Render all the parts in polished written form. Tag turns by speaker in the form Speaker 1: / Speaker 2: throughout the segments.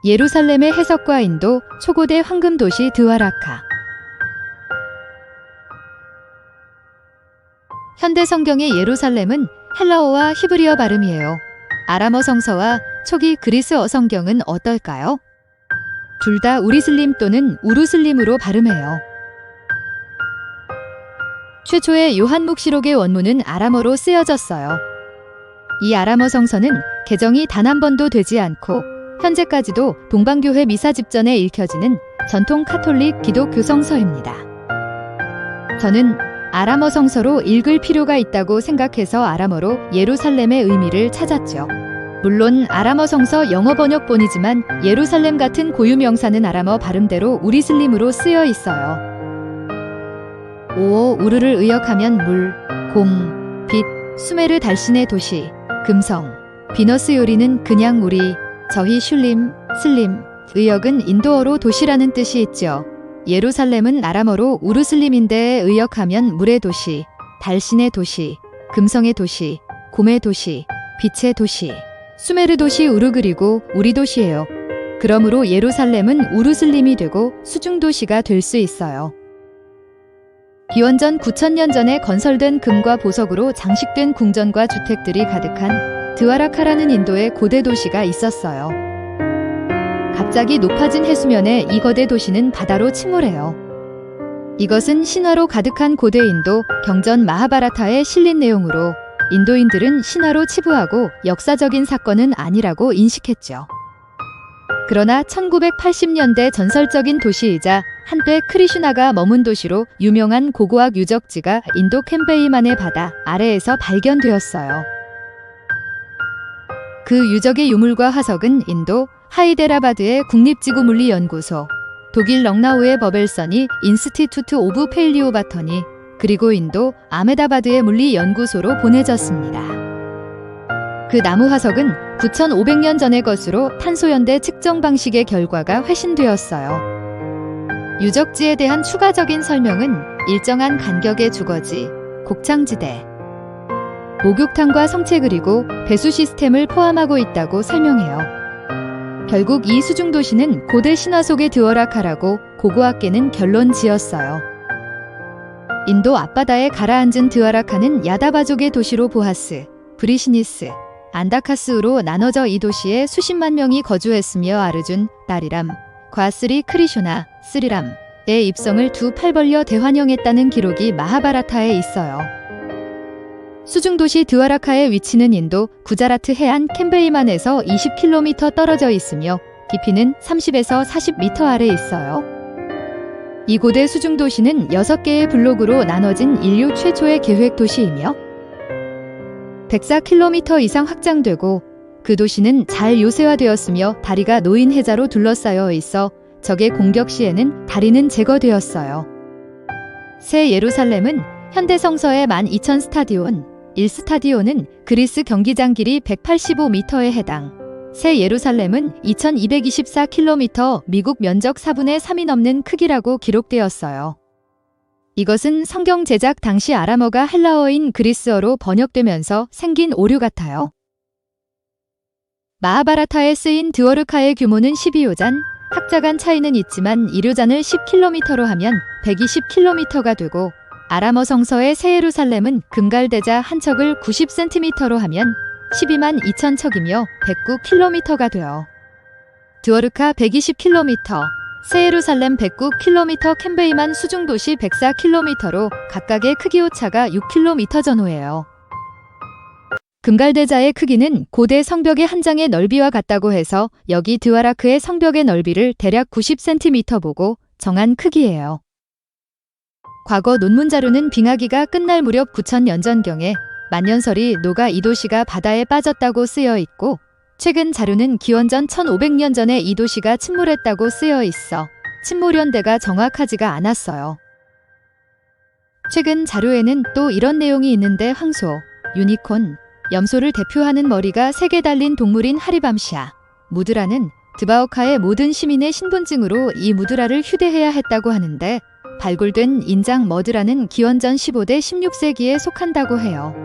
Speaker 1: 예루살렘의 해석과 인도 초고대 황금 도시 드와라카. 현대 성경의 예루살렘은 헬라어와 히브리어 발음이에요. 아람어 성서와 초기 그리스어 성경은 어떨까요? 둘 다 우리슬림 또는 우루슬림으로 발음해요. 최초의 요한묵시록의 원문은 아람어로 쓰여졌어요. 이 아람어 성서는 개정이 단 한 번도 되지 않고 현재까지도 동방교회 미사 집전에 읽혀지는 전통 카톨릭 기독교 성서입니다. 저는 아람어 성서로 읽을 필요가 있다고 생각해서 아람어로 예루살렘의 의미를 찾았죠. 물론 아람어 성서 영어 번역본이지만 예루살렘 같은 고유 명사는 아람어 발음대로 우리슬림으로 쓰여 있어요. 오오 우르를 의역하면 물, 공, 빛, 수메르 달신의 도시, 금성, 비너스 요리는 그냥 우리, 저희 슐림, 슬림, 의역은 인도어로 도시라는 뜻이 있죠. 예루살렘은 아람어로 우르슬림인데 의역하면 물의 도시, 달신의 도시, 금성의 도시, 곰의 도시, 빛의 도시, 수메르 도시 우르 그리고 우리 도시예요. 그러므로 예루살렘은 우르슬림이 되고 수중도시가 될 수 있어요. 기원전 9000년 전에 건설된 금과 보석으로 장식된 궁전과 주택들이 가득한 드와라카라는 인도의 고대 도시가 있었어요. 갑자기 높아진 해수면에 이 거대 도시는 바다로 침몰해요. 이것은 신화로 가득한 고대 인도 경전 마하바라타에 실린 내용으로 인도인들은 신화로 치부하고 역사적인 사건은 아니라고 인식했죠. 그러나 1980년대 전설적인 도시이자 한때 크리슈나가 머문 도시로 유명한 고고학 유적지가 인도 캠베이만의 바다 아래에서 발견되었어요. 그 유적의 유물과 화석은 인도 하이데라바드의 국립지구물리연구소, 독일 럭나우의 버벨서니 인스티투트 오브 페일리오바터니, 그리고 인도 아메다바드의 물리연구소로 보내졌습니다. 그 나무 화석은 9500년 전의 것으로 탄소연대 측정 방식의 결과가 회신되었어요. 유적지에 대한 추가적인 설명은 일정한 간격의 주거지, 곡창지대, 목욕탕과 성체 그리고 배수 시스템을 포함하고 있다고 설명해요. 결국 이 수중도시는 고대 신화 속의 드워라카라고 고고학계는 결론 지었어요. 인도 앞바다에 가라앉은 드와라카는 야다바족의 도시로 보하스, 브리시니스, 안다카스우로 나눠져 이 도시에 수십만 명이 거주했으며 아르준, 나리람, 과스리 크리쇼나, 스리람의 입성을 두 팔 벌려 대환영했다는 기록이 마하바라타에 있어요. 수중도시 드와라카의 위치는 인도 구자라트 해안 캠베이만에서 20km 떨어져 있으며 깊이는 30에서 40m 아래 있어요. 이 고대 수중도시는 6개의 블록으로 나눠진 인류 최초의 계획 도시이며 104km 이상 확장되고 그 도시는 잘 요새화되었으며 다리가 노인 해자로 둘러싸여 있어 적의 공격 시에는 다리는 제거되었어요. 새 예루살렘은 현대 성서의 12,000 스타디온, 1스타디온은 그리스 경기장 길이 185m에 해당. 새 예루살렘은 2224km, 미국 면적 4분의 3이 넘는 크기라고 기록되었어요. 이것은 성경 제작 당시 아람어가 헬라어인 그리스어로 번역되면서 생긴 오류 같아요. 마하바라타에 쓰인 드워르카의 규모는 12요잔, 학자 간 차이는 있지만 1요잔을 10km로 하면 120km가 되고 아람어 성서의 새 예루살렘은 금갈대자 한 척을 90cm로 하면 12만 2천 척이며 109km가 돼요. 드워르카 120km, 새 예루살렘 109km, 캠베이만 수중도시 104km로 각각의 크기 오차가 6km 전후예요. 금갈대자의 크기는 고대 성벽의 한 장의 넓이와 같다고 해서 여기 드와라크의 성벽의 넓이를 대략 90cm 보고 정한 크기예요. 과거 논문 자료는 빙하기가 끝날 무렵 9000년 전경에 만년설이 녹아 이 도시가 바다에 빠졌다고 쓰여 있고 최근 자료는 기원전 1500년 전에 이 도시가 침몰했다고 쓰여 있어 침몰 연대가 정확하지가 않았어요. 최근 자료에는 또 이런 내용이 있는데 황소, 유니콘, 염소를 대표하는 머리가 3개 달린 동물인 하리밤시아, 무드라는 드바오카의 모든 시민의 신분증으로 이 무드라를 휴대해야 했다고 하는데 발굴된 인장 머드라는 기원전 15대 16세기에 속한다고 해요.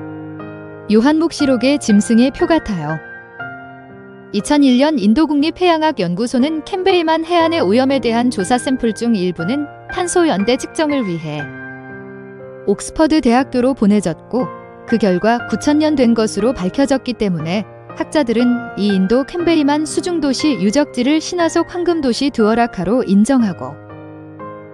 Speaker 1: 요한묵시록의 짐승의 표 같아요. 2001년 인도국립해양학연구소는 캠베이만 해안의 오염에 대한 조사 샘플 중 일부는 탄소 연대 측정을 위해 옥스퍼드 대학교로 보내졌고 그 결과 9000년 된 것으로 밝혀졌기 때문에 학자들은 이 인도 캠베이만 수중도시 유적지를 신화속 황금도시 드워라카로 인정하고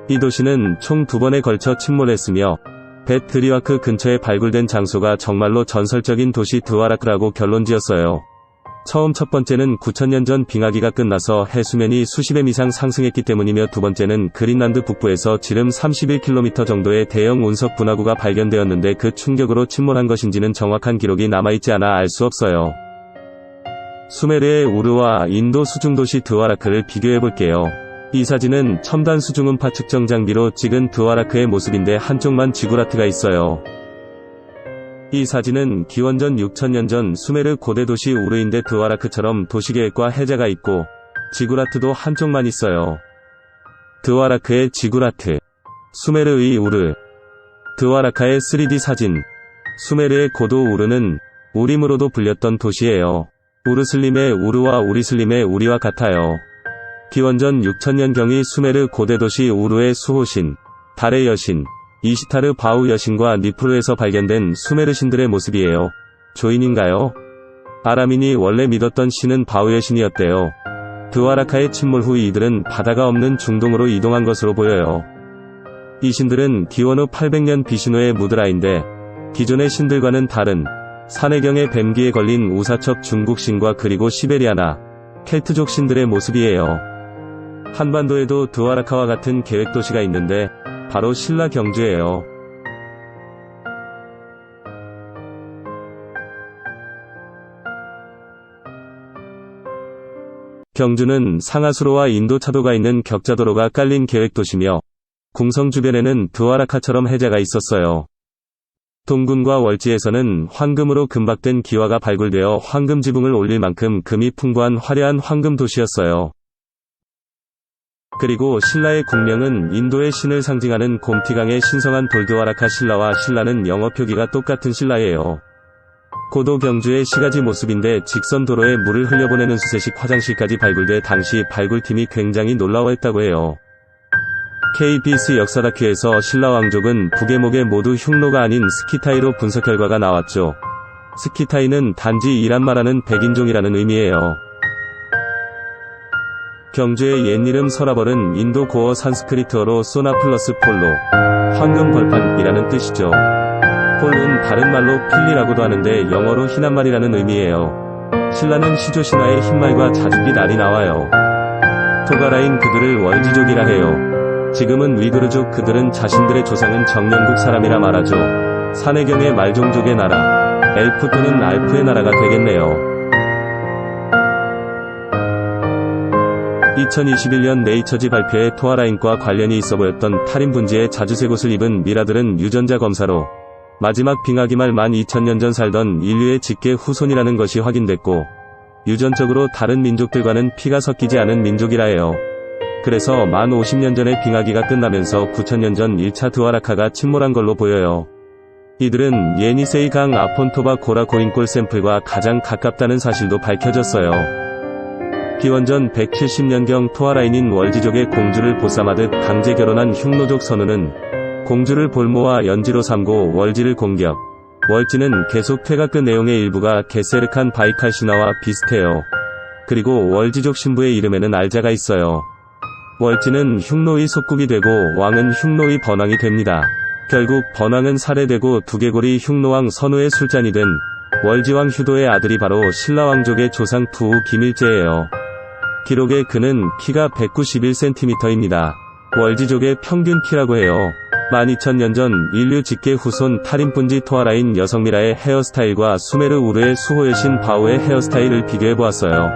Speaker 2: 이 도시는 총 2번에 걸쳐 침몰했으며 벳드리와크 근처에 발굴된 장소가 정말로 전설적인 도시 드와라크라고 결론지었어요. 처음 첫 번째는 9000년 전 빙하기가 끝나서 해수면이 수십 배 이상 상승했기 때문이며 두 번째는 그린란드 북부에서 지름 31km 정도의 대형 운석 분화구가 발견되었는데 그 충격으로 침몰한 것인지는 정확한 기록이 남아있지 않아 알 수 없어요. 수메르의 우르와 인도 수중도시 드와라크를 비교해볼게요. 이 사진은 첨단 수중음파 측정 장비로 찍은 드와라크의 모습인데 한쪽만 지구라트가 있어요. 이 사진은 기원전 6000년 전 수메르 고대 도시 우르인데 드와라크처럼 도시계획과 해자가 있고 지구라트도 한쪽만 있어요. 드와라크의 지구라트, 수메르의 우르, 드와라카의 3D 사진. 수메르의 고도 우르는 우림으로도 불렸던 도시예요. 우르슬림의 우르와 우리슬림의 우리와 같아요. 기원전 6000년경의 수메르 고대 도시 우르의 수호신, 달의 여신, 이시타르 바우 여신과 니프루에서 발견된 수메르 신들의 모습이에요. 조인인가요? 아람인이 원래 믿었던 신은 바우 여신이었대요. 드와라카의 침몰 후 이들은 바다가 없는 중동으로 이동한 것으로 보여요. 이 신들은 기원 후 800년 비신호의 무드라인데 기존의 신들과는 다른 산해경의 뱀기에 걸린 우사첩 중국신과 그리고 시베리아나 켈트족 신들의 모습이에요. 한반도에도 드와라카와 같은 계획도시가 있는데 바로 신라 경주예요. 경주는 상하수로와 인도차도가 있는 격자도로가 깔린 계획도시며 궁성 주변에는 드와라카처럼 해자가 있었어요. 동군과 월지에서는 황금으로 금박된 기와가 발굴되어 황금 지붕을 올릴 만큼 금이 풍부한 화려한 황금 도시였어요. 그리고 신라의 국명은 인도의 신을 상징하는 곰티강의 신성한 돌드와라카 신라와 신라는 영어 표기가 똑같은 신라예요. 고도 경주의 시가지 모습인데 직선 도로에 물을 흘려보내는 수세식 화장실까지 발굴돼 당시 발굴팀이 굉장히 놀라워했다고 해요. KBS 역사 다큐에서 신라 왕족은 북의 목에 모두 흉노가 아닌 스키타이로 분석 결과가 나왔죠. 스키타이는 단지 이란 말하는 백인종이라는 의미예요. 경주의 옛이름 서라벌은 인도 고어 산스크리트어로 소나 플러스 폴로, 황금 벌판이라는 뜻이죠. 폴은 다른 말로 필리라고도 하는데 영어로 희난말이라는 의미예요. 신라는 시조신화의 흰말과 자주기 날이 나와요. 토가라인 그들을 월지족이라 해요. 지금은 위그르족 그들은 자신들의 조상은 정령국 사람이라 말하죠. 산해경의 말종족의 나라, 엘프 또는 알프의 나라가 되겠네요. 2021년 네이처지 발표에 토아라인과 관련이 있어 보였던 탈인 분지에 자주색 옷을 입은 미라들은 유전자 검사로 마지막 빙하기 말 12000년 전 살던 인류의 직계 후손이라는 것이 확인됐고 유전적으로 다른 민족들과는 피가 섞이지 않은 민족이라 해요. 그래서 50년 전의 빙하기가 끝나면서 9000년 전 1차 드와라카가 침몰한 걸로 보여요. 이들은 예니세이 강 아폰토바 고라 고인골 샘플과 가장 가깝다는 사실도 밝혀졌어요. 기원전 170년경 토아라인인 월지족의 공주를 보쌈하듯 강제 결혼한 흉노족 선우는 공주를 볼모와 연지로 삼고 월지를 공격. 월지는 계속 퇴가 끝 내용의 일부가 게세르칸 바이칼 신화와 비슷해요. 그리고 월지족 신부의 이름에는 알자가 있어요. 월지는 흉노의 속국이 되고 왕은 흉노의 번왕이 됩니다. 결국 번왕은 살해되고 두개골이 흉노왕 선우의 술잔이 된 월지왕 휴도의 아들이 바로 신라왕족의 조상 투우 김일제예요. 기록에 그는 키가 191cm입니다. 월지족의 평균 키라고 해요. 12000년 전 인류 직계 후손 탈인분지 토아라인 여성미라의 헤어스타일과 수메르 우르의 수호여신 바우의 헤어스타일을 비교해보았어요.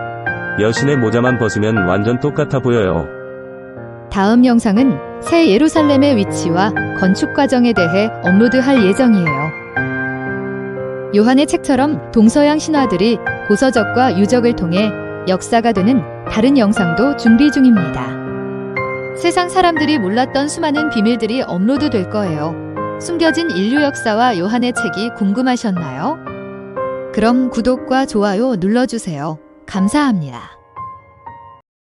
Speaker 2: 여신의 모자만 벗으면 완전 똑같아 보여요.
Speaker 1: 다음 영상은 새 예루살렘의 위치와 건축 과정에 대해 업로드할 예정이에요. 요한의 책처럼 동서양 신화들이 고서적과 유적을 통해 역사가 되는 다른 영상도 준비 중입니다. 세상 사람들이 몰랐던 수많은 비밀들이 업로드 될 거예요. 숨겨진 인류 역사와 요한의 책이 궁금하셨나요? 그럼 구독과 좋아요 눌러주세요. 감사합니다.